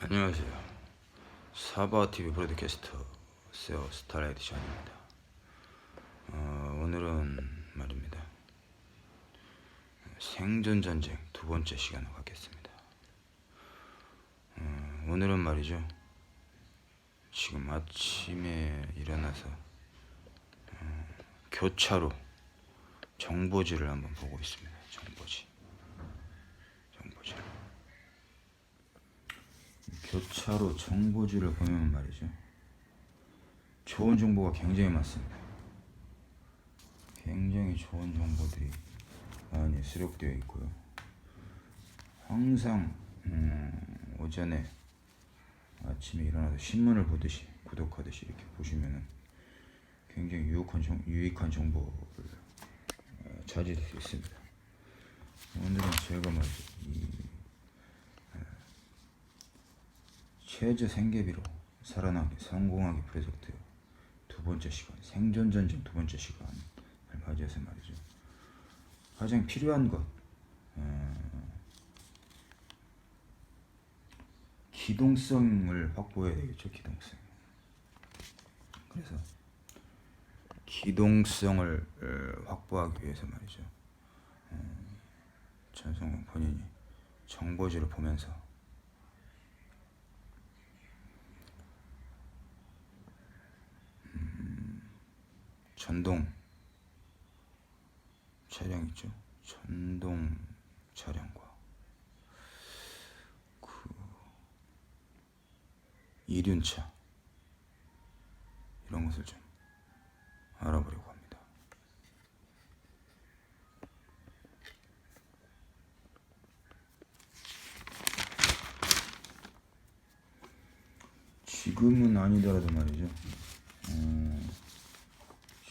안녕하세요. 사바TV 브로드캐스터 SEO 스타일 에디션입니다. 오늘은 말입니다. 생존 전쟁 두 번째 시간을 갖겠습니다. 오늘은 말이죠. 지금 아침에 일어나서 교차로 정보지를 한번 보고 있습니다. 정보지. 교차로 정보지를 보면 말이죠. 좋은 정보가 굉장히 많습니다. 굉장히 좋은 정보들이 많이 수록되어 있고요. 항상 오전에 아침에 일어나서 신문을 보듯이 구독하듯이 이렇게 보시면은 굉장히 유익한 정보를 찾을 수 있습니다. 오늘은 제가 말이죠. 이 최저 생계비로 살아나기 성공하기 프로젝트 두 번째 시간, 생존 전쟁 두 번째 시간을 맞이해서 말이죠. 가장 필요한 것, 기동성을 확보해야 되겠죠. 기동성. 그래서 기동성을 확보하기 위해서 말이죠. 전성훈 본인이 정보지를 보면서 전동 차량 있죠. 전동 차량과 그 이륜차 이런 것을 좀 알아보려고 합니다. 지금은 아니더라도 말이죠.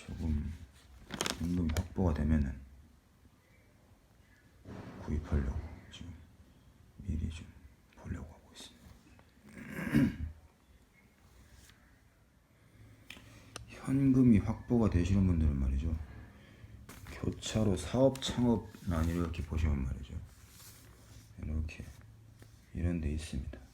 조금 임금이 확보가 되면은 구입하려고 지금 미리 좀 보려고 하고 있습니다. 현금이 확보가 되시는 분들은 말이죠. 교차로 사업 창업란 이렇게 보시면 말이죠. 이렇게 이런 데 있습니다.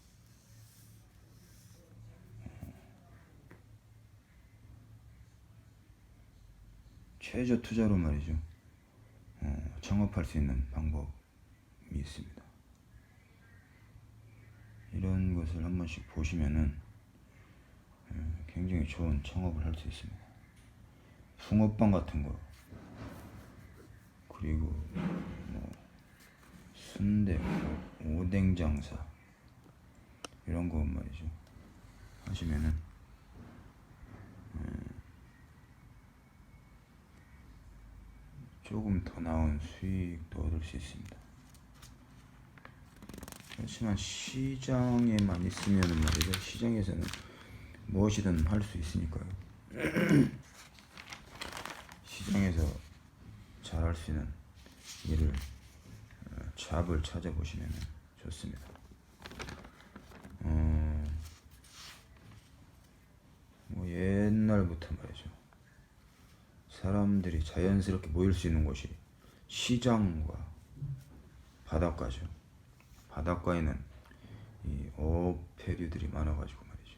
최저 투자로 말이죠. 창업할 수 있는 방법이 있습니다. 이런 것을 한 번씩 보시면은 굉장히 좋은 창업을 할 수 있습니다. 붕어빵 같은 거, 그리고 뭐 순대, 오뎅 장사 이런 거 말이죠. 하시면은 조금 더 나은 수익도 얻을 수 있습니다. 그렇지만 시장에만 있으면은 말이죠. 시장에서는 무엇이든 할 수 있으니까요. 시장에서 잘 할 수 있는 일을 잡을 찾아보시면 좋습니다. 뭐 옛날부터 말이죠. 사람들이 자연스럽게 모일 수 있는 곳이 시장과 바닷가죠. 바닷가에는 이 어패류들이 많아가지고 말이죠.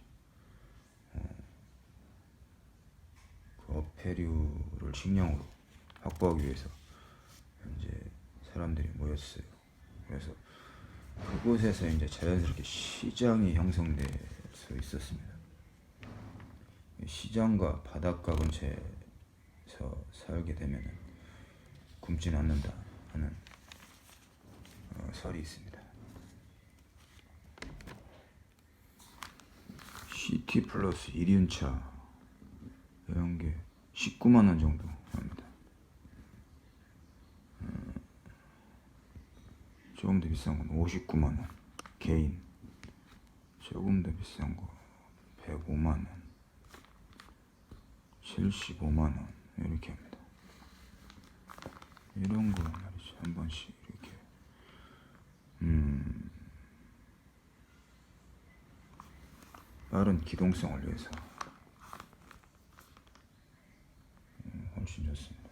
그 어패류를 식량으로 확보하기 위해서 이제 사람들이 모였어요. 그래서 그곳에서 이제 자연스럽게 시장이 형성될 수 있었습니다. 시장과 바닷가 근처에서 살게 되면은 굶지는 않는다 하는 설이 있습니다. CT 플러스 이륜차 이런 게 19만 원 정도 합니다. 조금 더 비싼 건 59만 원 개인, 조금 더 비싼 거 105만 원, 75만 원 이렇게 합니다. 이런 거 말이죠. 한 번씩 이렇게 빠른 기동성을 위해서 훨씬 좋습니다.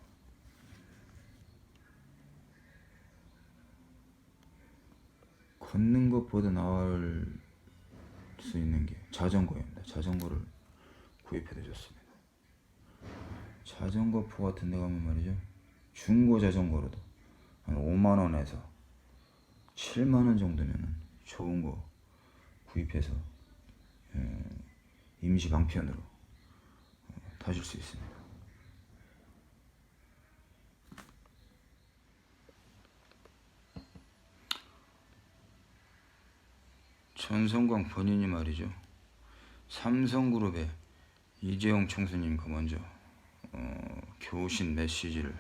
걷는 것보다 나을 수 있는 게 자전거입니다. 자전거를 구입해 줬습니다. 자전거 포 같은 데 가면 말이죠, 중고 자전거로도 한 5만원에서 7만원 정도면 좋은 거 구입해서 임시 방편으로 타실 수 있습니다. 전성광 본인이 말이죠, 삼성그룹의 이재용 총수님과 먼저 교신 메시지를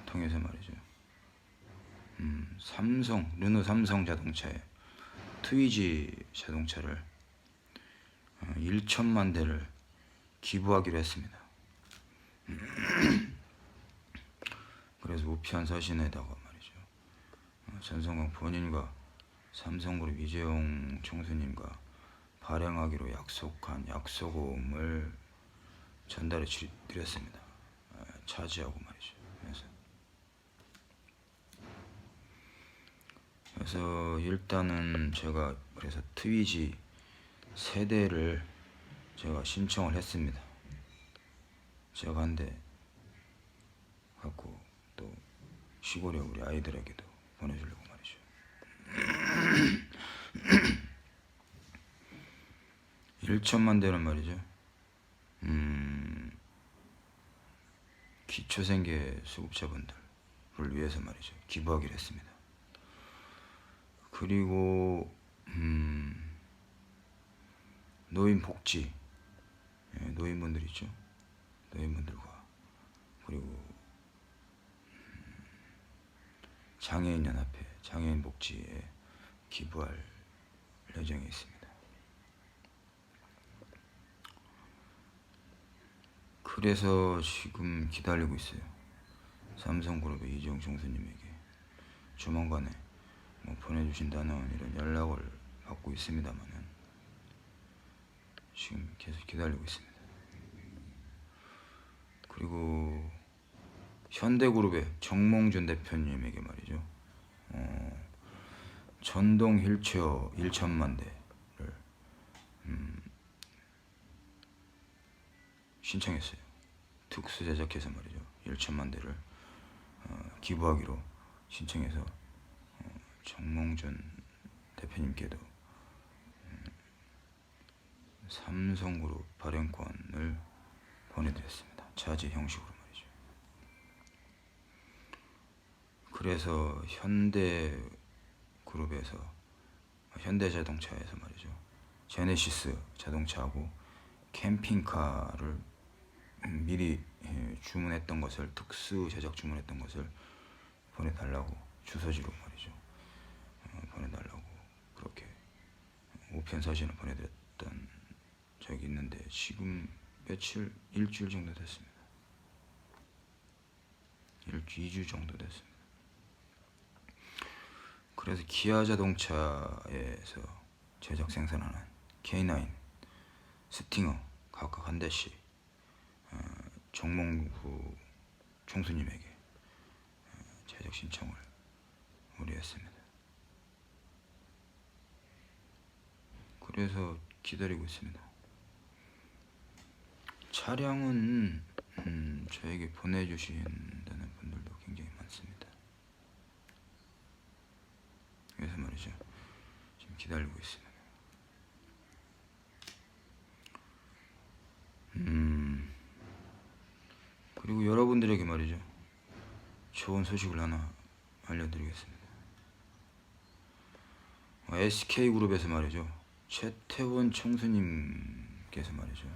통해서 말이죠, 르노 삼성 자동차에 트위지 자동차를 1천만 대를 기부하기로 했습니다. 그래서 우편 서신에다가 말이죠, 전성광 본인과 삼성그룹 이재용 총수님과 발행하기로 약속한 약속음을 전달해 드렸습니다. 차지하고 말이죠. 그래서 일단은 제가 그래서 트위지 세대를 제가 신청을 했습니다. 제가 한 대 갖고 또 시골에 우리 아이들에게도 보내주려고 말이죠. 1천만 대는 말이죠, 기초생계 수급자분들을 위해서 말이죠, 기부하기로 했습니다. 그리고 노인 복지, 노인분들 있죠, 노인분들과 그리고 장애인 연합회 장애인 복지에 기부할 예정이 있습니다. 그래서 지금 기다리고 있어요. 삼성그룹의 이재용 총수님에게 조만간에 뭐 보내주신다는 이런 연락을 받고 있습니다만은 지금 계속 기다리고 있습니다. 그리고 현대그룹의 정몽준 대표님에게 말이죠, 전동 휠체어 1천만 대를 신청했어요. 특수 제작해서 말이죠, 1천만 대를 기부하기로 신청해서 정몽준 대표님께도 삼성그룹 발행권을 보내드렸습니다. 차지 형식으로 말이죠. 그래서 현대그룹에서 현대자동차에서 말이죠, 제네시스 자동차하고 캠핑카를 미리 주문했던 것을, 특수 제작 주문했던 것을 보내달라고 주소지로 말이죠, 보내달라고 그렇게 우편 사진을 보내드렸던 적이 있는데 지금 며칠, 일주일 정도 됐습니다. 2주 정도 됐습니다. 그래서 기아 자동차에서 제작 생산하는 K9 스팅어 각각 한 대씩 정몽구 총수님에게 제작 신청을 의뢰했습니다. 그래서 기다리고 있습니다. 차량은 저에게 보내주신다는 분들도 굉장히 많습니다. 그래서 말이죠, 지금 기다리고 있습니다. 그리고 여러분들에게 말이죠, 좋은 소식을 하나 알려드리겠습니다. SK그룹에서 말이죠, 최태원 총수님께서 말이죠,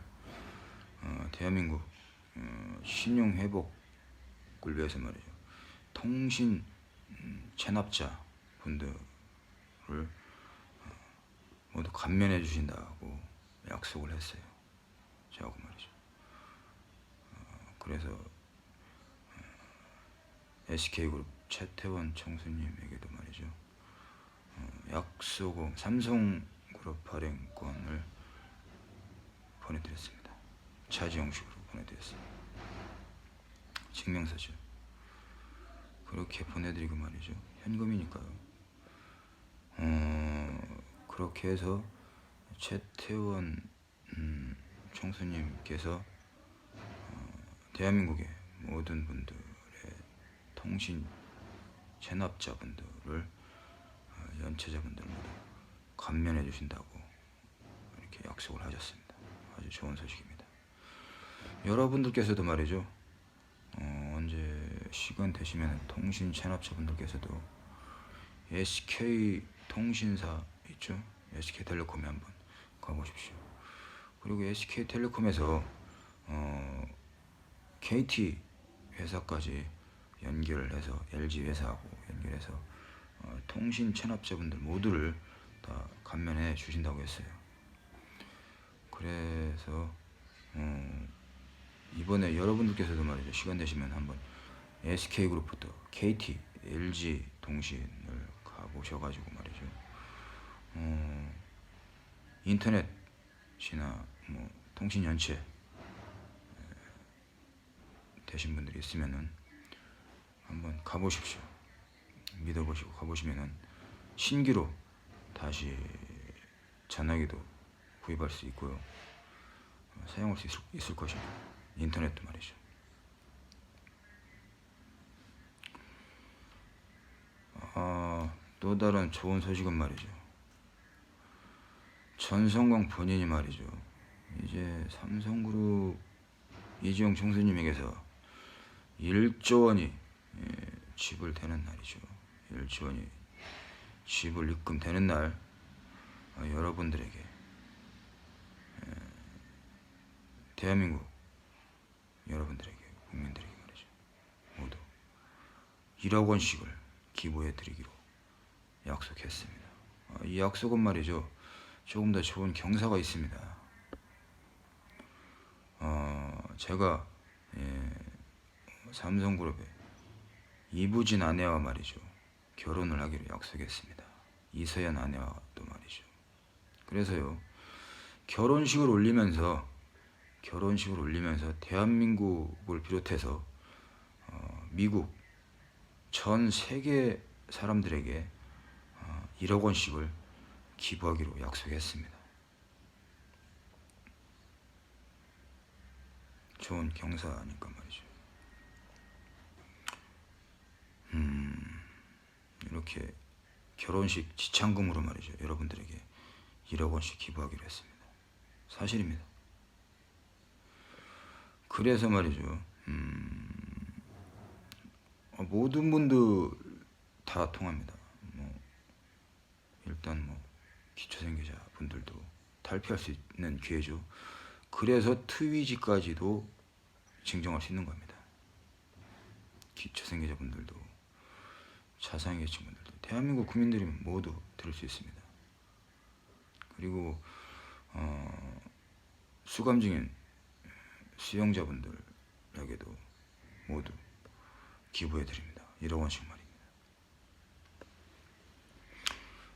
대한민국 신용 회복을 위해서 말이죠, 통신 체납자 분들을 모두 감면해 주신다고 약속을 했어요. 저하고 말이죠. 그래서 SK그룹 최태원 총수님에게도 말이죠, 약속은 삼성그룹 발행권을 보내드렸습니다. 차지 형식으로 보내드렸습니다. 증명사실 그렇게 보내드리고 말이죠, 현금이니까요. 그렇게 해서 최태원 총수님께서 대한민국의 모든 분들의 통신 체납자분들을 연체자분들 모두 감면해 주신다고 이렇게 약속을 하셨습니다. 아주 좋은 소식입니다. 여러분들께서도 말이죠, 언제 시간 되시면 통신 체납자분들께서도 SK 통신사 있죠? SK텔레콤에 한번 가보십시오. 그리고 SK텔레콤에서 KT 회사까지 연결을 해서 LG 회사하고 연결해서 통신 체납자분들 모두를 다 감면해 주신다고 했어요. 그래서 이번에 여러분들께서도 말이죠, 시간 되시면 한번 SK그룹부터 KT, LG 통신을 가보셔가지고 말이죠, 인터넷이나 뭐 통신 연체 되신 분들이 있으면은 한번 가보십시오. 믿어보시고 가보시면은 신기로 다시 전화기도 구입할 수 있고요, 사용할 수 있을 것입니다. 인터넷도 말이죠. 또 다른 좋은 소식은 말이죠, 전성광 본인이 말이죠, 이제 삼성그룹 이지용 총수님에게서 1조 원이 지불되는 날이죠. 1조 원이 지불 입금되는 날, 여러분들에게 대한민국 여러분들에게, 국민들에게 말이죠, 모두 1억 원씩을 기부해 드리기로 약속했습니다. 이 약속은 말이죠, 조금 더 좋은 경사가 있습니다. 제가 삼성그룹의 이부진 아내와 말이죠, 결혼을 하기로 약속했습니다. 이서연 아내와도 말이죠. 그래서요, 결혼식을 올리면서 대한민국을 비롯해서 미국 전 세계 사람들에게 1억 원씩을 기부하기로 약속했습니다. 좋은 경사니까 말이죠. 이렇게 결혼식 지참금으로 말이죠, 여러분들에게 1억 원씩 기부하기로 했습니다. 사실입니다. 그래서 말이죠, 모든 분들 다 통합니다. 일단 기초생계자 분들도 탈피할 수 있는 기회죠. 그래서 트위지까지도 증정할 수 있는 겁니다. 기초생계자 분들도, 자산계층 분들도, 대한민국 국민들이 모두 들을 수 있습니다. 그리고 수감 중인 수용자분들에게도 모두 기부해 드립니다. 1억 원씩 말입니다.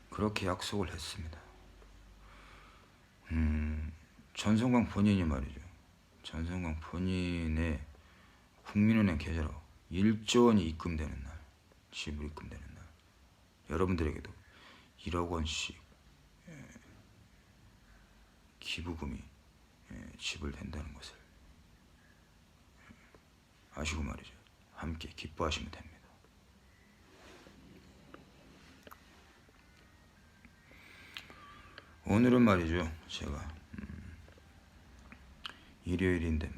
그렇게 약속을 했습니다. 전성광 본인이 말이죠, 전성광 본인의 국민은행 계좌로 1조 원이 입금되는 날, 지불 입금되는 날, 여러분들에게도 1억 원씩 기부금이 지불된다는 것을 아시고 말이죠, 함께 기뻐하시면 됩니다. 오늘은 말이죠, 제가 일요일인데요,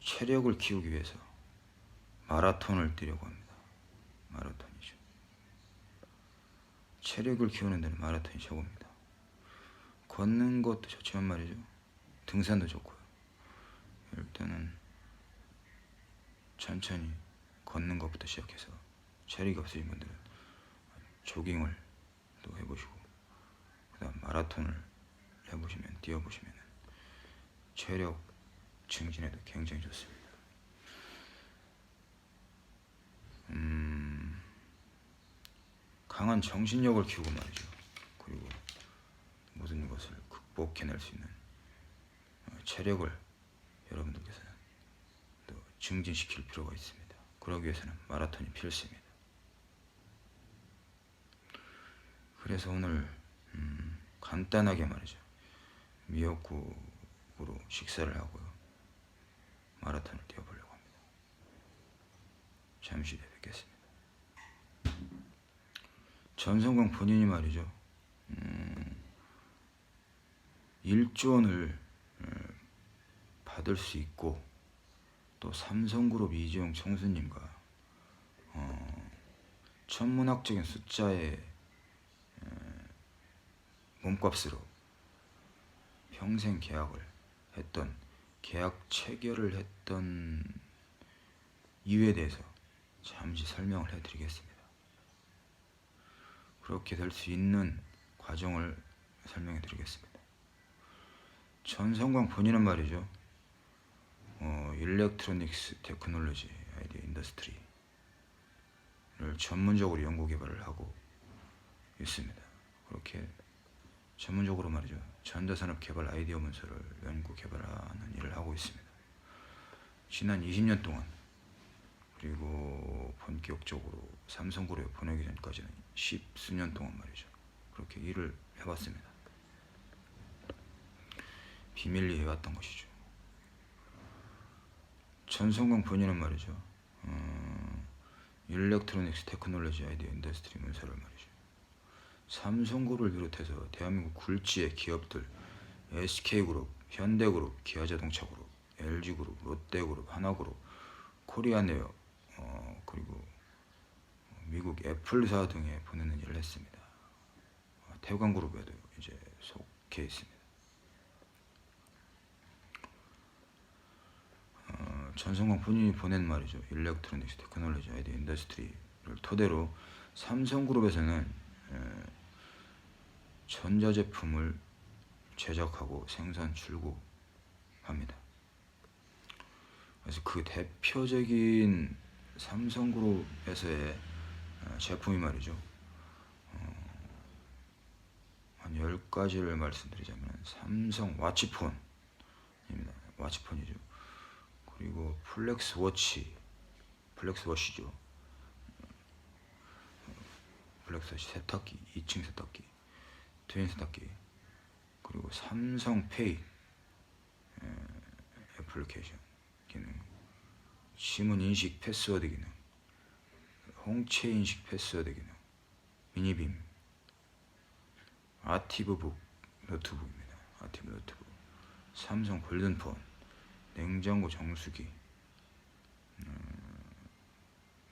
체력을 키우기 위해서 마라톤을 뛰려고 합니다. 마라톤이죠. 체력을 키우는 데는 마라톤이 최고입니다. 걷는 것도 좋지만 말이죠, 등산도 좋고요. 일단은 천천히 걷는 것부터 시작해서 체력이 없으신 분들은 조깅을 또 해보시고, 그 다음 마라톤을 해보시면, 뛰어보시면 체력 증진에도 굉장히 좋습니다. 강한 정신력을 키우고 말이죠, 그리고 모든 것을 극복해낼 수 있는 체력을 여러분들께서는 또 증진시킬 필요가 있습니다. 그러기 위해서는 마라톤이 필수입니다. 그래서 오늘 간단하게 말이죠. 미역국으로 식사를 하고요. 마라톤을 뛰어보려고 합니다. 잠시 후에 뵙겠습니다. 전성광 본인이 말이죠. 1조 원을 받을 수 있고 또 삼성그룹 이재용 총수님과 천문학적인 숫자의 몸값으로 평생 계약을 했던 계약 체결을 했던 이유에 대해서 잠시 설명을 해드리겠습니다. 그렇게 될 수 있는 과정을 설명해 드리겠습니다. 전성광 본인은 말이죠. 일렉트로닉스 테크놀로지 아이디어 인더스트리를 전문적으로 연구 개발을 하고 있습니다. 그렇게 전문적으로 말이죠. 전자산업 개발 아이디어 문서를 연구 개발하는 일을 하고 있습니다. 지난 20년 동안 그리고 본격적으로 삼성그룹에 보내기 전까지는 10수년 동안 말이죠. 그렇게 일을 해봤습니다. 비밀리에 해왔던 것이죠. 전성광 본인은 말이죠. 일렉트로닉스 테크놀로지 아이디어 인더스트리 문서를 말이죠. 삼성그룹을 비롯해서 대한민국 굴지의 기업들 SK그룹, 현대그룹, 기아자동차그룹, LG그룹, 롯데그룹, 하나그룹, 코리아네어 그리고 미국 애플사 등에 보내는 일을 했습니다. 태광그룹에도 이제 속해 있습니다. 전성광 본인이 보낸 말이죠. 일렉트로닉스 테크놀로지 아이디어 인더스트리를 토대로 삼성그룹에서는 전자제품을 제작하고 생산 출고합니다. 그래서 그 대표적인 삼성그룹에서의 제품이 말이죠. 한 10가지를 말씀드리자면 삼성 와치폰입니다. 와치폰이죠. 그리고 플렉스워치죠. 플렉스워치 세탁기, 2층 세탁기, 트윈 세탁기, 그리고 삼성페이 애플리케이션 기능, 지문 인식 패스워드 기능, 홍채 인식 패스워드 기능, 미니빔, 아티브북 노트북입니다. 아티브 노트북, 삼성 골든폰, 냉장고 정수기,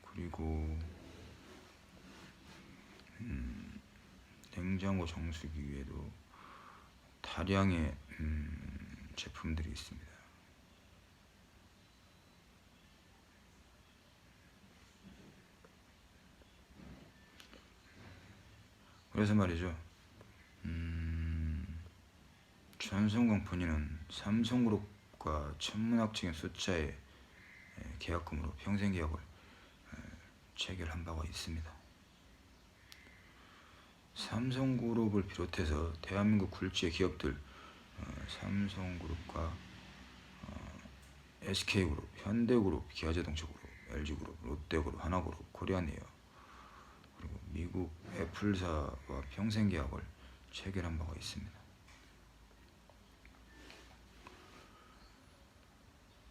그리고 냉장고 정수기 외에도 다량의 제품들이 있습니다. 그래서 말이죠. 전성광 본인은 삼성그룹과 천문학적인 숫자의 계약금으로 평생 계약을 체결한 바가 있습니다. 삼성그룹을 비롯해서 대한민국 굴지의 기업들 삼성그룹과 SK그룹, 현대그룹, 기아자동차그룹, LG그룹, 롯데그룹, 하나그룹, 코리아네어 그리고 미국 애플사와 평생 계약을 체결한 바가 있습니다.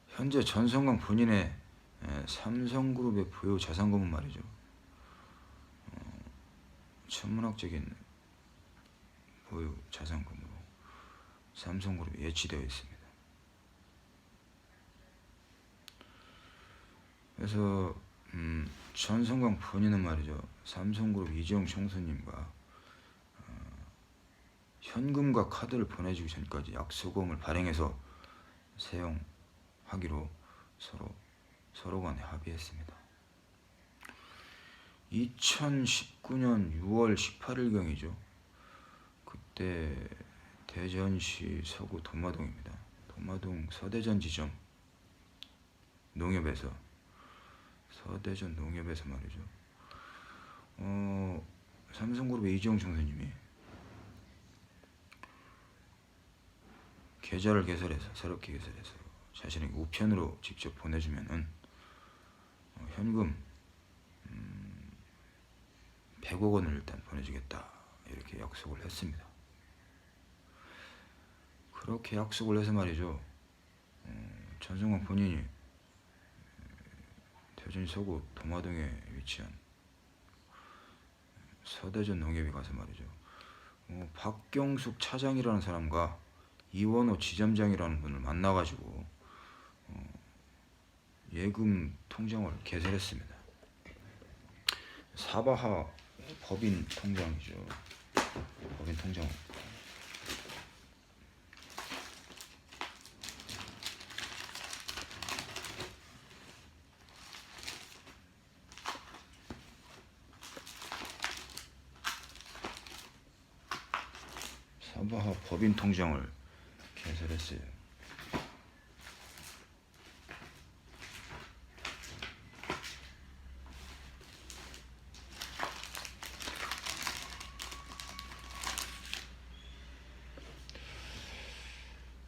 현재 전성광 본인의 삼성그룹의 보유 자산금은 말이죠. 천문학적인 보유 자산금으로 삼성그룹이 예치되어 있습니다. 그래서 전성광 본인은 말이죠. 삼성그룹 이재용 총수님과 현금과 카드를 보내주기 전까지 약속금을 발행해서 사용하기로 서로 간에 합의했습니다. 2019년 6월 18일경이죠. 그때 대전시 서구 도마동입니다. 도마동 서대전 지점 농협에서 서대전 농협에서 말이죠. 삼성그룹의 이재용 총수님이 계좌를 개설해서 새롭게 개설해서 자신에게 우편으로 직접 보내주면은 현금 100억 원을 일단 보내주겠다 이렇게 약속을 했습니다. 그렇게 약속을 해서 말이죠. 전승광 본인이 대전 서구 도마동에 위치한 서대전 농협에 가서 말이죠. 박경숙 차장이라는 사람과 이원호 지점장이라는 분을 만나가지고 예금 통장을 개설했습니다. 사바하 법인 통장이죠. 법인 통장. 사바하 법인 통장을 개설했어요.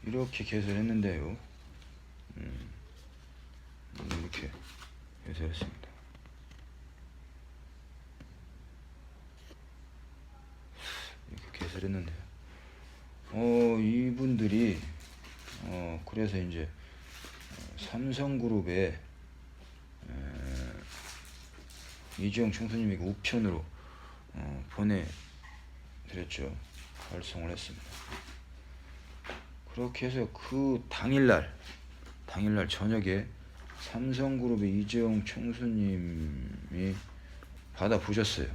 이렇게 개설했는데요. 이렇게 개설했습니다. 이렇게 개설했는데요. 이분들이 그래서 이제 삼성그룹에 이주영 총수님에게 우편으로 보내드렸죠. 발송을 했습니다. 그렇게 해서 그 당일날 저녁에 삼성그룹의 이재용 총수님이 받아보셨어요.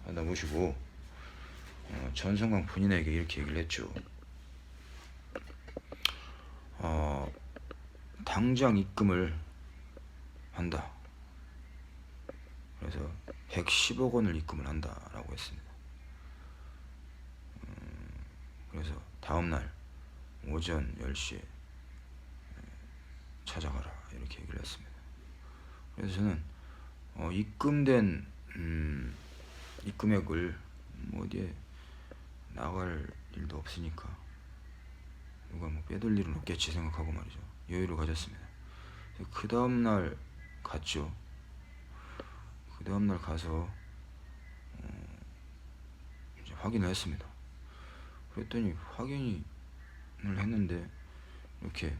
받아보시고 전성광 본인에게 이렇게 얘기를 했죠. 당장 입금을 한다. 그래서 110억 원을 입금을 한다라고 했습니다. 그래서 다음날 오전 10시에 찾아가라 이렇게 얘기를 했습니다. 그래서 저는 입금된 입금액을 어디에 나갈 일도 없으니까 누가 빼돌 일은 없겠지 생각하고 말이죠. 여유를 가졌습니다. 그 다음날 갔죠. 그 다음날 가서 이제 확인을 했습니다. 그랬더니 확인을 했는데 이렇게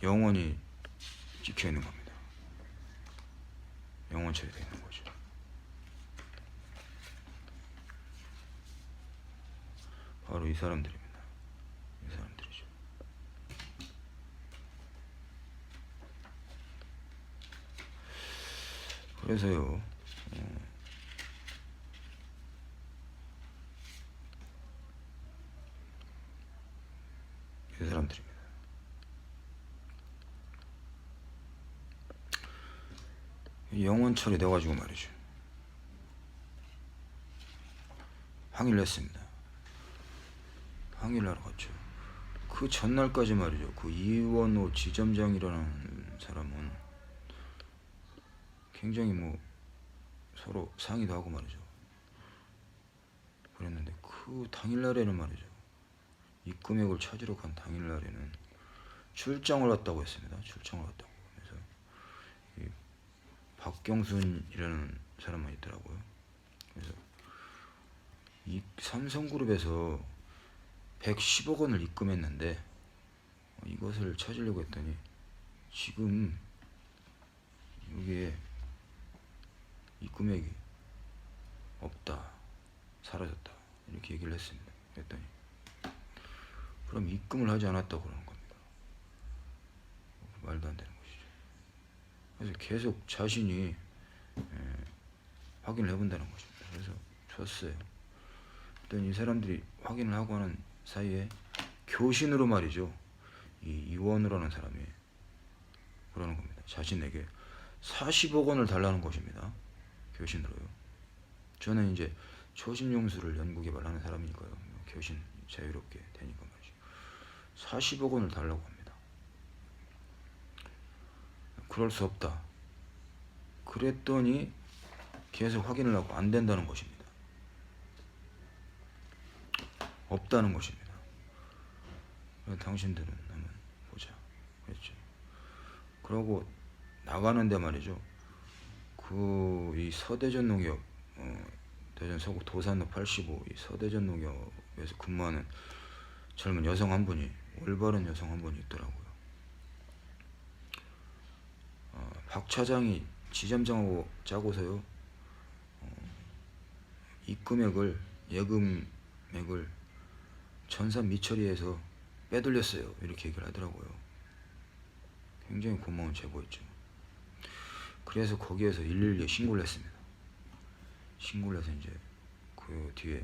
영원히 찍혀 있는 겁니다. 영원 처리되어 있는 거죠. 바로 이 사람들입니다. 이 사람들이죠. 그래서요, 이 사람들입니다. 영원 처리돼가지고 말이죠. 항의를 했습니다. 항의를 하러 갔죠. 그 전날까지 말이죠. 그 이원호 지점장이라는 사람은 굉장히 서로 상의도 하고 말이죠. 그랬는데 그 당일날에는 말이죠. 입금액을 찾으러 간 당일날에는 출장을 갔다고 했습니다. 출장을 갔다고. 그래서 이 박경순이라는 사람만 있더라고요. 그래서 이 삼성그룹에서 110억 원을 입금했는데 이것을 찾으려고 했더니 지금 여기에 입금액이 없다, 사라졌다 이렇게 얘기를 했습니다. 그랬더니 그럼 입금을 하지 않았다고 그러는 겁니다. 말도 안 되는 것이죠. 그래서 계속 자신이 확인을 해본다는 것입니다. 그래서 줬어요. 그랬더니 이 사람들이 확인을 하고 하는 사이에 교신으로 말이죠. 이 이원우라는 사람이 그러는 겁니다. 자신에게 40억 원을 달라는 것입니다. 교신으로요. 저는 이제 초심용수를 연구개발하는 사람이니까요. 교신 자유롭게 되니까 말이죠. 40억 원을 달라고 합니다. 그럴 수 없다. 그랬더니 계속 확인을 하고 안 된다는 것입니다. 없다는 것입니다. 당신들은 한번 보자. 그랬죠. 그러고 나가는데 말이죠. 이 서대전 농협 대전 서구 도산로 85 이 서대전 농협에서 근무하는 젊은 여성 한 분이, 올바른 여성 한 분이 있더라고요. 박 차장이 지점장하고 짜고서요, 입금액을, 예금액을 전산 미처리해서 빼돌렸어요. 이렇게 얘기를 하더라고요. 굉장히 고마운 제보였죠. 그래서 거기에서 112에 신고를 했습니다. 신고를 해서 이제 그 뒤에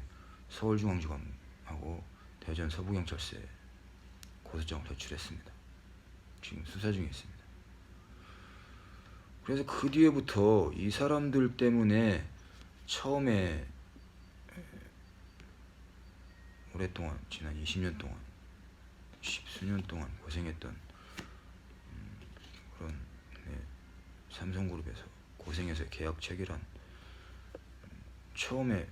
서울중앙지검하고 대전 서부경찰서에 고소장을 제출했습니다. 지금 수사 중에 있습니다. 그래서 그 뒤에부터 이 사람들 때문에 처음에 오랫동안, 지난 20년 동안, 10수년 동안 고생했던 그런, 네, 삼성그룹에서 고생해서 계약 체결한, 처음에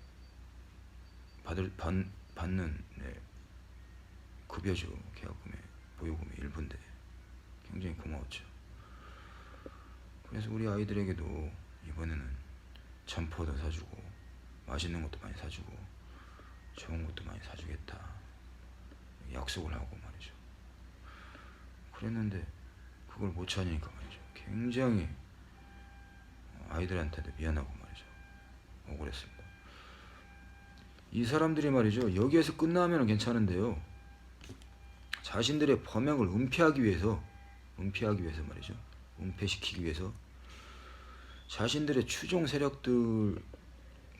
받는, 네, 급여죠. 계약금의 보유금의 일부인데 굉장히 고마웠죠. 그래서 우리 아이들에게도 이번에는 점포도 사주고 맛있는 것도 많이 사주고 좋은 것도 많이 사주겠다 약속을 하고 말이죠. 그랬는데 그걸 못 찾으니까 말이죠. 굉장히 아이들한테도 미안하고 말이죠. 억울했습니다. 이 사람들이 말이죠. 여기에서 끝나면 괜찮은데요. 자신들의 범행을 은폐하기 위해서 말이죠. 은폐시키기 위해서 자신들의 추종 세력들,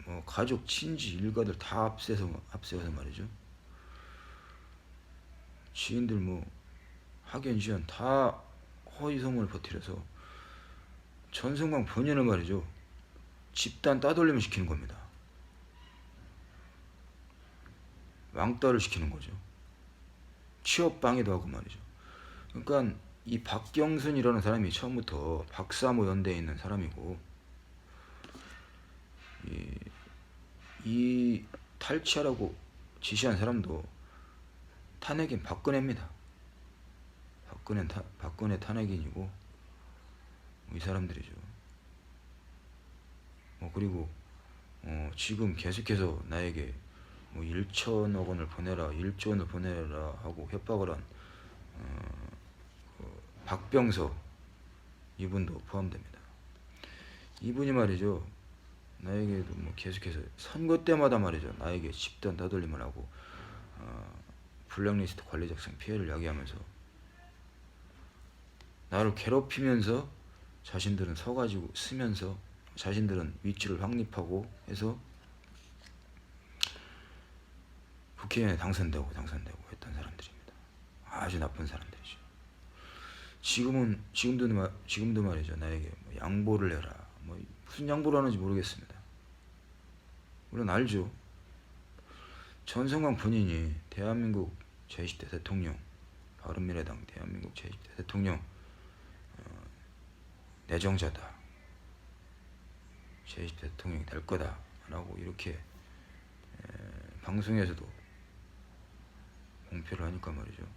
뭐 가족, 친지, 일가들 다 앞세워서 말이죠. 지인들 뭐 학연, 지연 다 허위 소문을 퍼뜨려서 전승광 본인을 말이죠. 집단 따돌림을 시키는 겁니다. 왕따를 시키는 거죠. 취업 방해도 하고 말이죠. 그러니까 이 박경순이라는 사람이 처음부터 박사모 연대에 있는 사람이고, 이 탈취하라고 지시한 사람도 탄핵인 박근혜입니다. 박근혜 탄핵인이고 이 사람들이죠. 그리고 지금 계속해서 나에게 뭐 1천억 원을 보내라, 1조 원을 보내라 하고 협박을 한 박병서 이분도 포함됩니다. 이분이 말이죠. 나에게도 뭐 계속해서 선거 때마다 말이죠. 나에게 집단 따돌림을 하고 블랙리스트 관리 작성 피해를 야기하면서 나를 괴롭히면서 자신들은 서가지고 쓰면서 자신들은 위치를 확립하고 해서 국회의원에 당선되고 했던 사람들입니다. 아주 나쁜 사람들이죠. 지금도 말이죠. 나에게 뭐 양보를 해라. 뭐 무슨 양보를 하는지 모르겠습니다. 물론 알죠. 전승광 본인이 대한민국 제20대 대통령, 바른미래당 대한민국 제20대 대통령 내정자다. 제20대 대통령이 될 거다. 라고 이렇게 방송에서도 공표를 하니까 말이죠.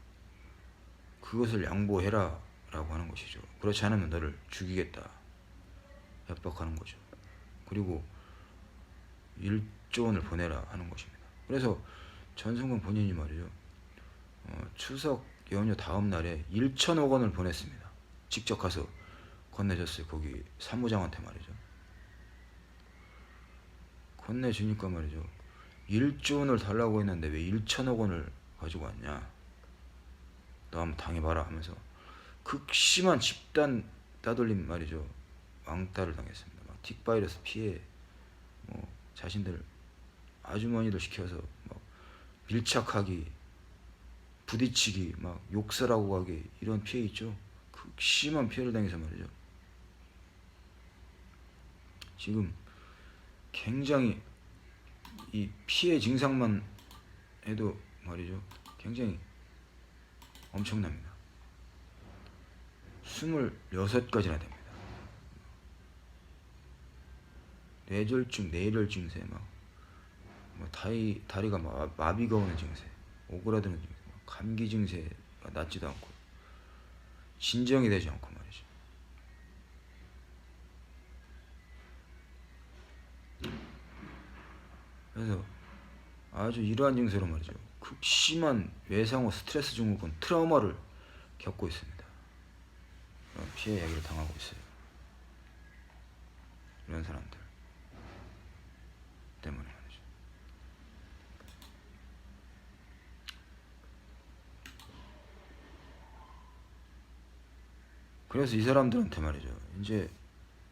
그것을 양보해라 라고 하는 것이죠. 그렇지 않으면 너를 죽이겠다 협박하는 거죠. 그리고 1조 원을 보내라 하는 것입니다. 그래서 전승광 본인이 말이죠. 추석 연휴 다음 날에 1천억 원을 보냈습니다. 직접 가서 건네줬어요. 거기 사무장한테 말이죠. 건네주니까 말이죠. 1조 원을 달라고 했는데 왜 1천억 원을 가지고 왔냐. 너 한번 당해봐라 하면서 극심한 집단 따돌림 말이죠. 왕따를 당했습니다. 막 틱바이러스 피해, 뭐 자신들 아주머니들 시켜서 막 밀착하기, 부딪히기, 막 욕설하고 가기 이런 피해 있죠. 극심한 피해를 당해서 말이죠. 지금 굉장히 이 피해 증상만 해도 말이죠. 굉장히 엄청납니다. 26가지나 됩니다. 뇌졸중, 뇌혈 증세, 뭐 다리가 마비가 오는 증세, 오그라드는 증세, 감기 증세가 낫지도 않고 진정이 되지 않고 말이죠. 그래서 아주 이러한 증세로 말이죠. 극심한 외상후 스트레스 증후군 트라우마를 겪고 있습니다. 그런 피해 이야기를 당하고 있어요. 이런 사람들 때문에 말이죠. 그래서 이 사람들한테 말이죠. 이제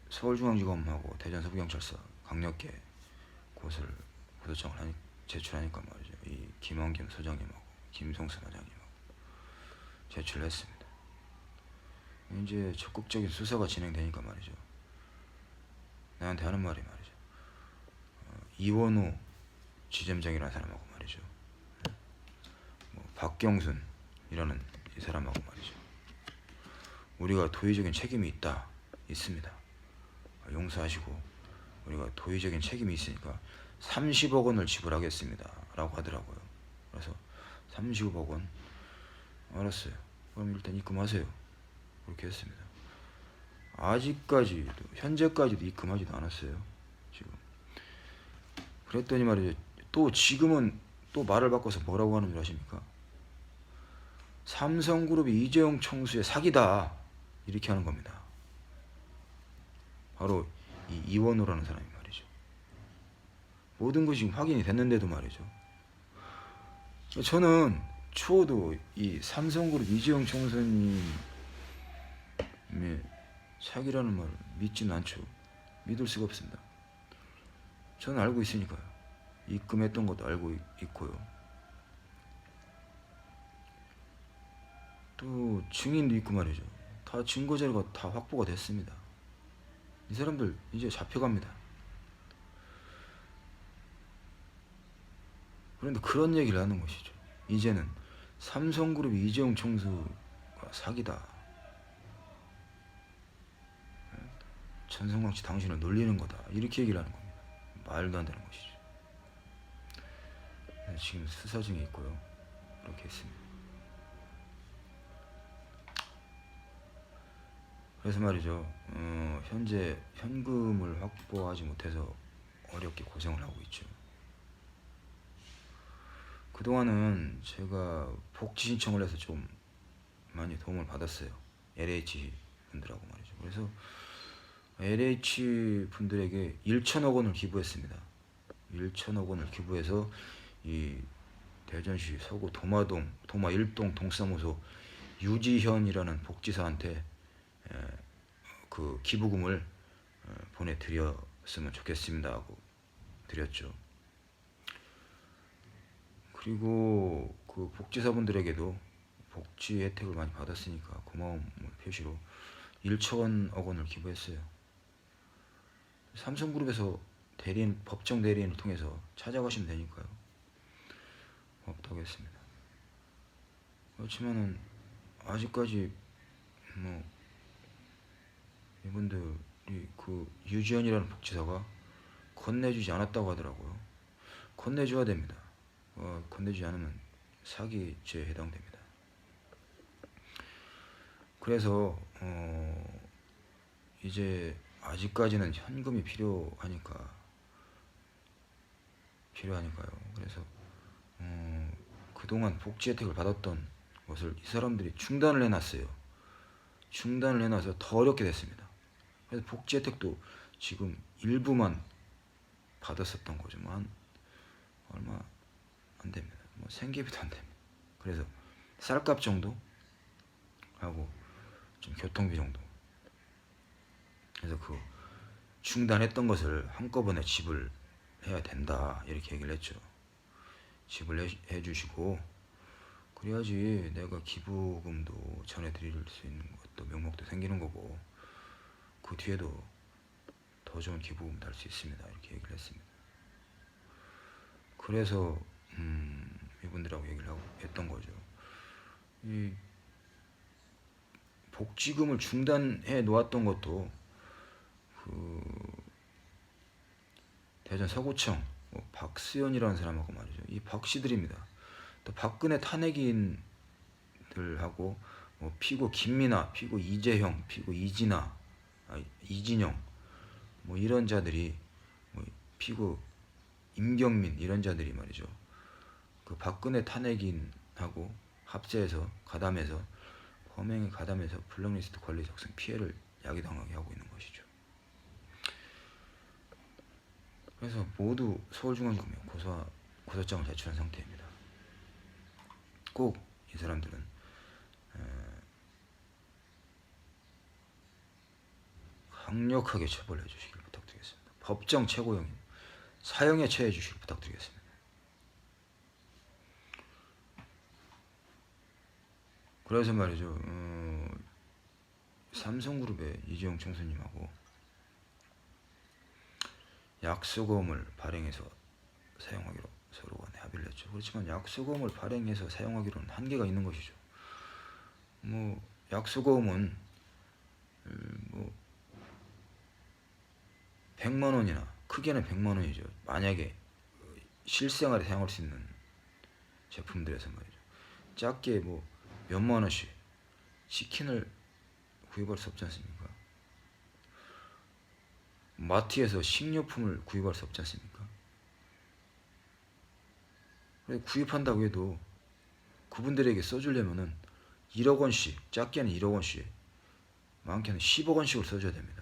서울중앙지검하고 대전서부경찰서 강력계 고소장을 제출하니까 말이죠. 이 김원김 소장님하고 김성수 과장님하고 제출했습니다. 이제 적극적인 수사가 진행되니까 말이죠. 나한테 하는 말이 말이죠. 이원우 지점장이라는 사람하고 말이죠. 박경순이라는 이 사람하고 말이죠. 우리가 도의적인 책임이 있습니다. 용서하시고 우리가 도의적인 책임이 있으니까 30억 원을 지불하겠습니다 라고 하더라고요. 그래서 30억 원 알았어요. 그럼 일단 입금하세요. 그렇게 했습니다. 아직까지도 현재까지도 입금하지도 않았어요. 지금 그랬더니 말이죠. 또 지금은 또 말을 바꿔서 뭐라고 하는 줄 아십니까? 삼성그룹이 이재용 총수의 사기다 이렇게 하는 겁니다. 바로 이 이원호라는 사람이 말이죠. 모든 것이 확인이 됐는데도 말이죠. 저는 추호도 이 삼성그룹 이재용 총수님의 사기라는 말을 믿지는 않죠. 믿을 수가 없습니다. 저는 알고 있으니까요. 입금했던 것도 알고 있고요. 또 증인도 있고 말이죠. 다 증거 자료가 다 확보가 됐습니다. 이 사람들 이제 잡혀갑니다. 그런데 그런 얘기를 하는 것이죠. 이제는 삼성그룹 이재용 총수가 사기다. 전성광씨 당신을 놀리는 거다. 이렇게 얘기를 하는 겁니다. 말도 안 되는 것이죠. 지금 수사 중에 있고요. 그렇게 했습니다. 그래서 말이죠. 현재 현금을 확보하지 못해서 어렵게 고생을 하고 있죠. 그동안은 제가 복지 신청을 해서 좀 많이 도움을 받았어요. LH 분들하고 말이죠. 그래서 LH 분들에게 1천억 원을 기부했습니다. 1천억 원을 기부해서 이 대전시 서구 도마 1동 동사무소 유지현이라는 복지사한테 그 기부금을 보내드렸으면 좋겠습니다 하고 드렸죠. 그리고 그 복지사분들에게도 복지 혜택을 많이 받았으니까 고마움을 표시로 1천억 원을 기부했어요. 삼성그룹에서 법정 대리인을 통해서 찾아가시면 되니까요. 고맙다고 했습니다. 그렇지만은 아직까지 뭐 이분들이 그 유지연이라는 복지사가 건네주지 않았다고 하더라고요. 건네줘야 됩니다. 건네주지 않으면 사기죄에 해당됩니다. 그래서 이제 아직까지는 현금이 필요하니까요. 그래서 그동안 복지 혜택을 받았던 것을 이 사람들이 중단을 해놨어요. 중단을 해놔서 더 어렵게 됐습니다. 그래서 복지 혜택도 지금 일부만 받았었던 거지만 얼마 안 됩니다. 뭐 생계비도 안 됩니다. 그래서 쌀값 정도 하고 좀 교통비 정도. 그래서 그 중단했던 것을 한꺼번에 지불해야 된다 이렇게 얘기를 했죠. 지불해 주시고 그래야지 내가 기부금도 전해드릴 수 있는 것도 명목도 생기는 거고 그 뒤에도 더 좋은 기부금 달 수 있습니다 이렇게 얘기를 했습니다. 그래서 이분들하고 얘기를 했던 거죠. 이 복지금을 중단해 놓았던 것도 그 대전 서구청 박수연이라는 사람하고 말이죠. 이 박씨들입니다. 또 박근혜 탄핵인들하고 피고 김민아, 피고 이재형, 피고 이진영 뭐 이런 자들이 피고 임경민 이런 자들이 말이죠. 그 박근혜 탄핵인하고 합세해서 가담해서 범행에 가담해서 블랙리스트 관리 작성 피해를 야기당하게 하고 있는 것이죠. 그래서 모두 서울중앙지검에 고소장을 제출한 상태입니다. 꼭 이 사람들은 강력하게 처벌해 주시길 부탁드리겠습니다. 법정 최고형인 사형에 처해 주시길 부탁드리겠습니다. 그래서 말이죠. 삼성그룹의 이재용 총수님하고 약수검을 발행해서 사용하기로 서로 간에 합의를 했죠. 그렇지만 약수검을 발행해서 사용하기로는 한계가 있는 것이죠. 뭐 약수검은 뭐 100만 원이나 크게는 100만 원이죠. 만약에 실생활에 사용할 수 있는 제품들에서 말이죠. 작게 뭐 몇만 원씩 치킨을 구입할 수 없지 않습니까? 마트에서 식료품을 구입할 수 없지 않습니까? 구입한다고 해도 그분들에게 써주려면은 1억 원씩, 작게는 1억 원씩, 많게는 10억 원씩을 써줘야 됩니다.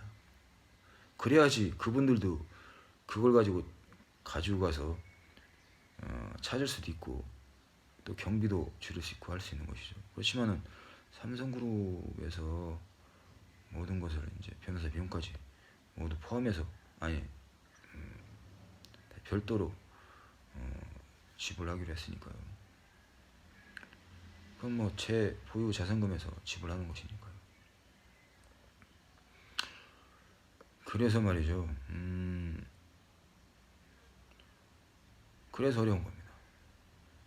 그래야지 그분들도 그걸 가지고 가서 찾을 수도 있고 또 경비도 줄일 수 있고 할 수 있는 것이죠. 그렇지만은 삼성그룹에서 모든 것을 이제 변호사 비용까지 모두 포함해서 별도로 지불하기로 했으니까요. 그건 뭐 제 보유 자산금에서 지불하는 것이니까요. 그래서 말이죠. 그래서 어려운 겁니다.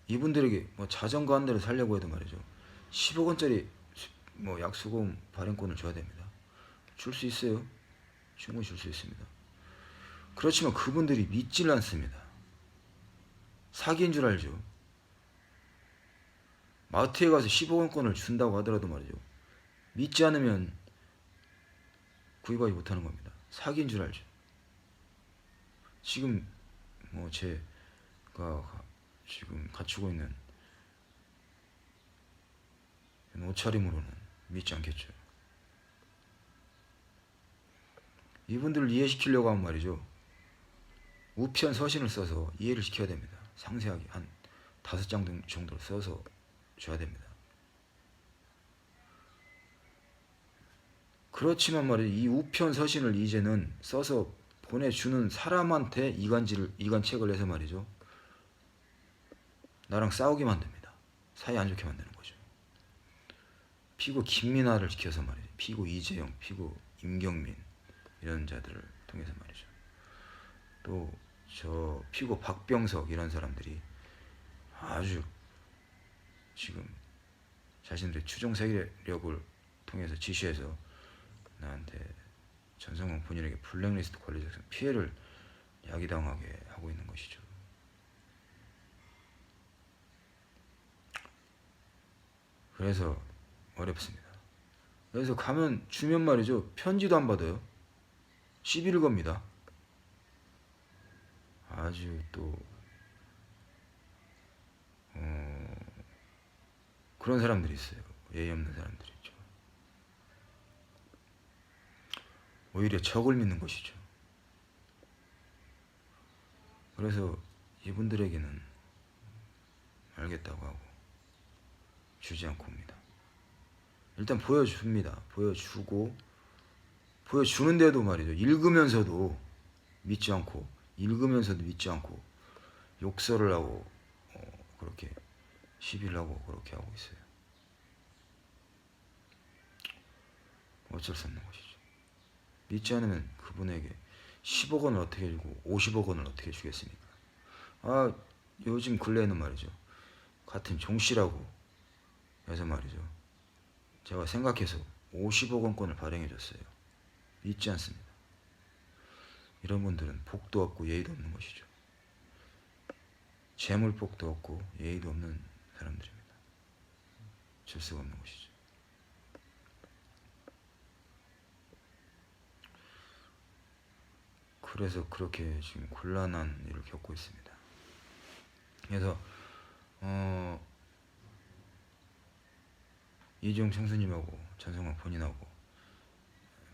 이분들에게 뭐 자전거 한 대를 살려고 해도 말이죠. 10억 원짜리 뭐 약수금 발행권을 줘야 됩니다. 줄 수 있어요. 충분히 줄 수 있습니다. 그렇지만 그분들이 믿질 않습니다. 사기인 줄 알죠. 마트에 가서 10억 원권을 준다고 하더라도 말이죠. 믿지 않으면 구입하지 못하는 겁니다. 사기인 줄 알죠. 지금 뭐 제가 지금 갖추고 있는 옷차림으로는 믿지 않겠죠. 이분들을 이해시키려고 하면 말이죠. 우편 서신을 써서 이해를 시켜야 됩니다. 상세하게 한 5장 정도를 써서 줘야 됩니다. 그렇지만 말이죠. 이 우편 서신을 이제는 써서 보내주는 사람한테 이간책을 해서 말이죠. 나랑 싸우게 만듭니다. 사이 안 좋게 만드는 거죠. 피고 김민아를 시켜서 말이죠. 피고 이재용, 피고 임경민 이런 자들을 통해서 말이죠. 또 저 피고 박병석 이런 사람들이 아주 지금 자신들의 추종 세력을 통해서 지시해서 나한테 전성공 본인에게 블랙리스트 관리적 피해를 야기당하게 하고 있는 것이죠. 그래서 어렵습니다. 그래서 가면 주면 말이죠. 편지도 안 받아요. 시비를 겁니다. 아주 또 그런 사람들이 있어요. 예의 없는 사람들이 있죠. 오히려 적을 믿는 것이죠. 그래서 이분들에게는 알겠다고 하고 주지 않고 옵니다. 일단 보여줍니다. 보여주는데도 말이죠. 읽으면서도 믿지 않고 욕설을 하고 그렇게 시비를 하고 그렇게 하고 있어요. 어쩔 수 없는 것이죠. 믿지 않으면 그분에게 10억 원을 어떻게 주고 50억 원을 어떻게 주겠습니까? 요즘 근래에는 말이죠. 같은 종씨라고 해서 말이죠. 제가 생각해서 50억 원권을 발행해줬어요. 믿지 않습니다. 이런 분들은 복도 없고 예의도 없는 것이죠. 재물복도 없고 예의도 없는 사람들입니다. 줄 수가 없는 것이죠. 그래서 그렇게 지금 곤란한 일을 겪고 있습니다. 그래서 이재용 총수님하고 전성광 본인하고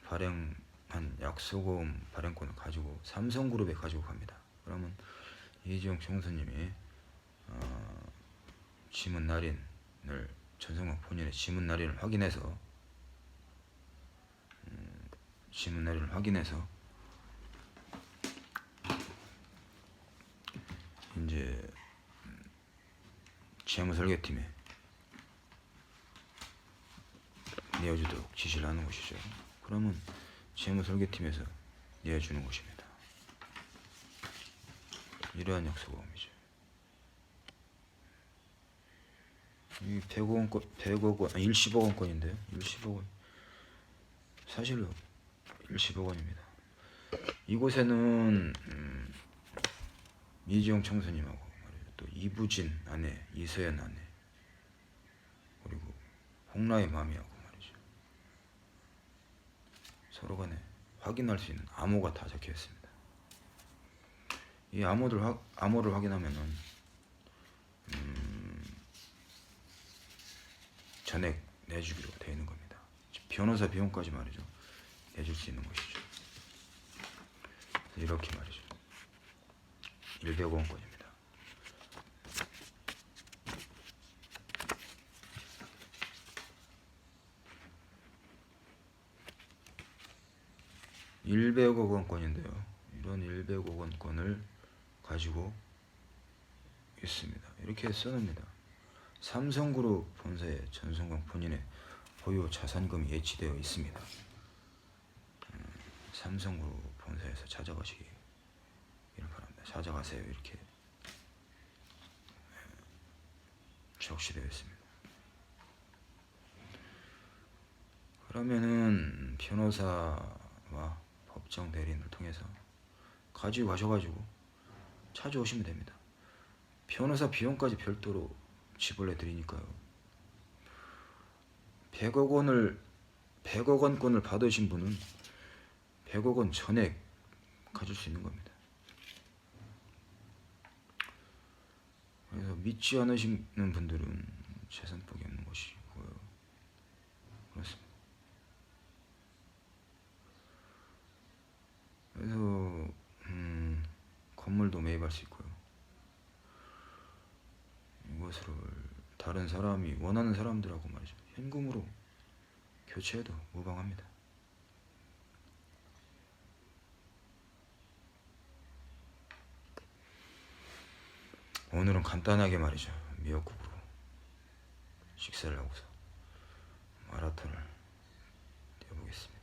발행한 약소금 발행권을 가지고 삼성그룹에 가지고 갑니다. 그러면 이재용 총수님이 지문 날인을 전성광 본인의 지문 날인을 확인해서 이제 재무설계팀에 내어주도록 지시를 하는 것이죠. 그러면 재무설계팀에서 내어주는 것입니다. 이러한 약소금이죠. 이 100억 원, 일십억 원권인데요. 일십억 원. 사실로 일십억 원입니다. 이곳에는 이재용 총수님하고 또 이부진 아내, 이서연 아내, 그리고 홍라의 마미하고 말이죠. 서로 간에 확인할 수 있는 암호가 다 적혀 있습니다. 이 암호를 확인하면은 전액 내주기로 되어 있는 겁니다. 변호사 비용까지 말이죠. 내줄 수 있는 것이죠. 이렇게 말이죠. 100억 원권입니다. (100억 원권인데요) 이런 100억 원권을 가지고 있습니다. 이렇게 써놓습니다. 삼성그룹 본사에 전성광 본인의 보유 자산금이 예치되어 있습니다. 삼성그룹 본사에서 찾아가시기 바랍니다. 찾아가세요. 이렇게 적시되어 있습니다. 그러면은 변호사와 법정 대리인을 통해서 가지고 가셔가지고 찾아오시면 됩니다. 변호사 비용까지 별도로 지불해 드리니까요. 100억 원권을 받으신 분은 100억 원 전액 가질 수 있는 겁니다. 그래서 믿지 않으시는 분들은 재산폭이 없는 것이고요. 그렇습니다. 그래서 건물도 매입할 수 있고요. 이것을 다른 사람이 원하는 사람들하고 말이죠. 현금으로 교체해도 무방합니다. 오늘은 간단하게 말이죠. 미역국으로 식사를 하고서 마라톤을 뛰어보겠습니다.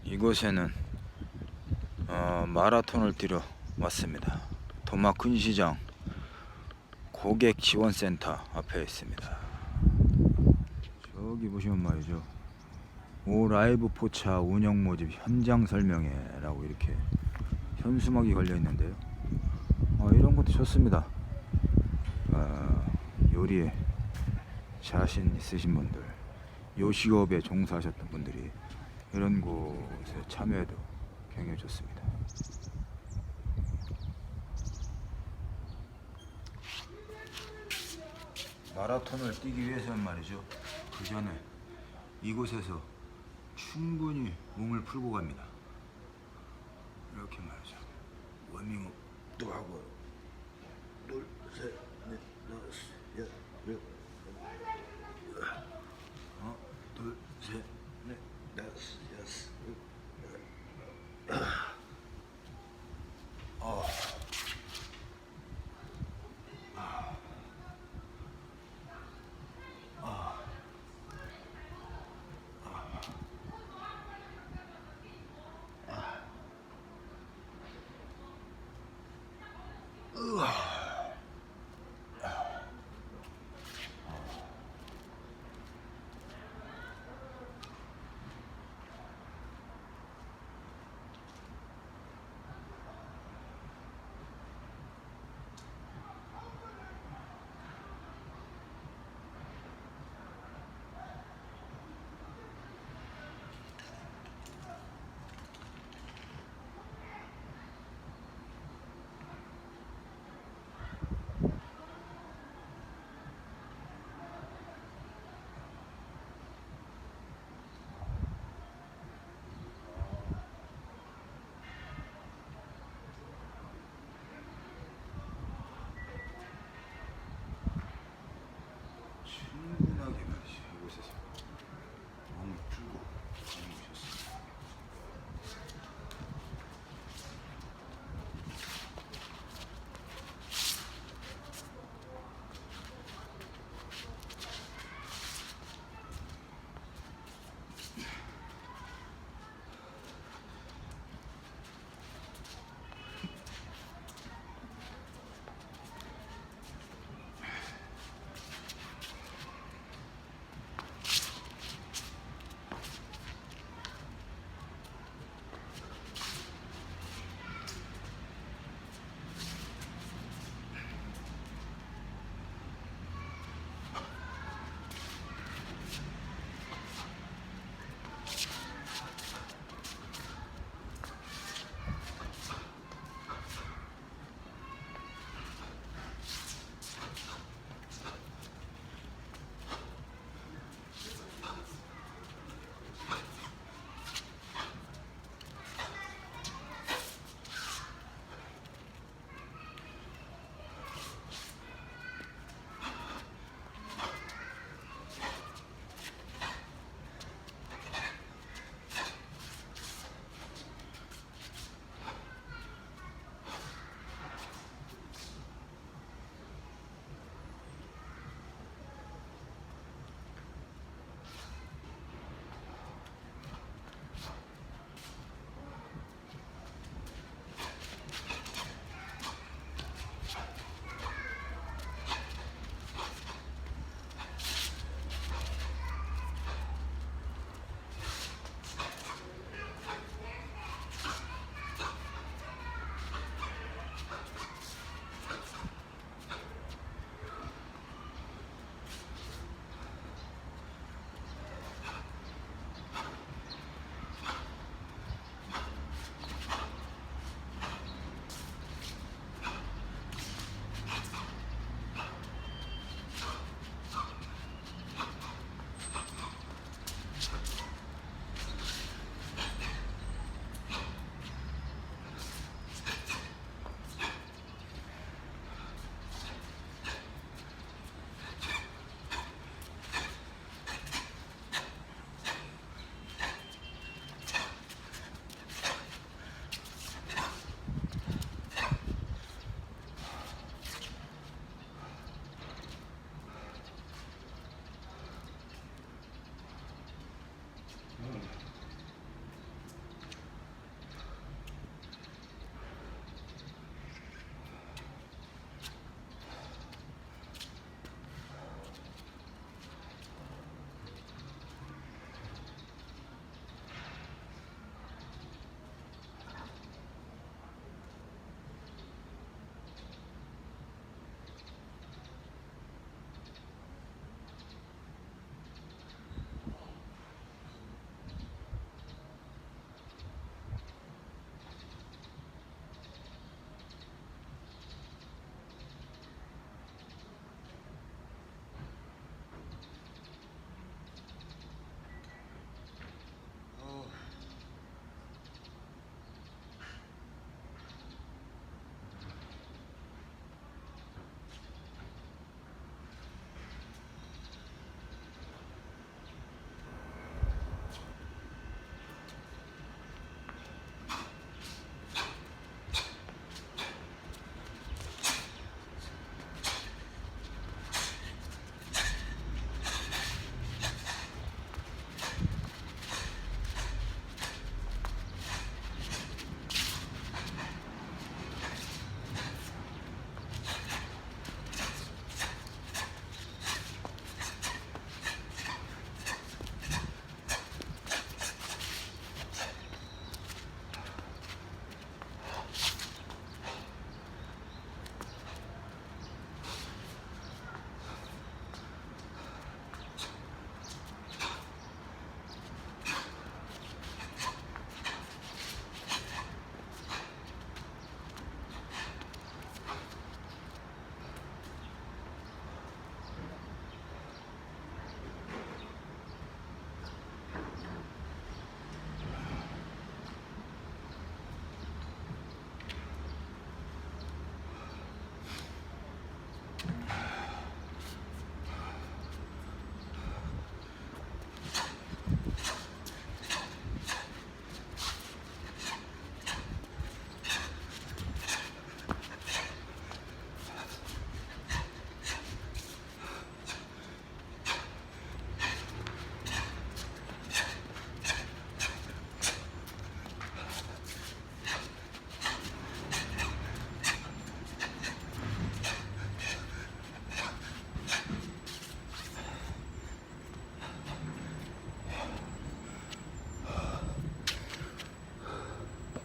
이곳에는 마라톤을 뛰러 왔습니다. 도마 큰시장 고객지원센터 앞에 있습니다. 저기 보시면 말이죠. 오 라이브 포차 운영 모집 현장 설명회 라고 이렇게 현수막이 걸려 있는데요. 이런 것도 좋습니다. 요리에 자신 있으신 분들, 요식업에 종사하셨던 분들이 이런 곳에 참여해도 굉장히 좋습니다. 마라톤을 뛰기 위해서는 말이죠. 그 전에 이곳에서 충분히 몸을 풀고 갑니다. 이렇게 말이죠. 워밍업도 하고 둘, 셋, 넷, 다섯, 여섯, 일곱,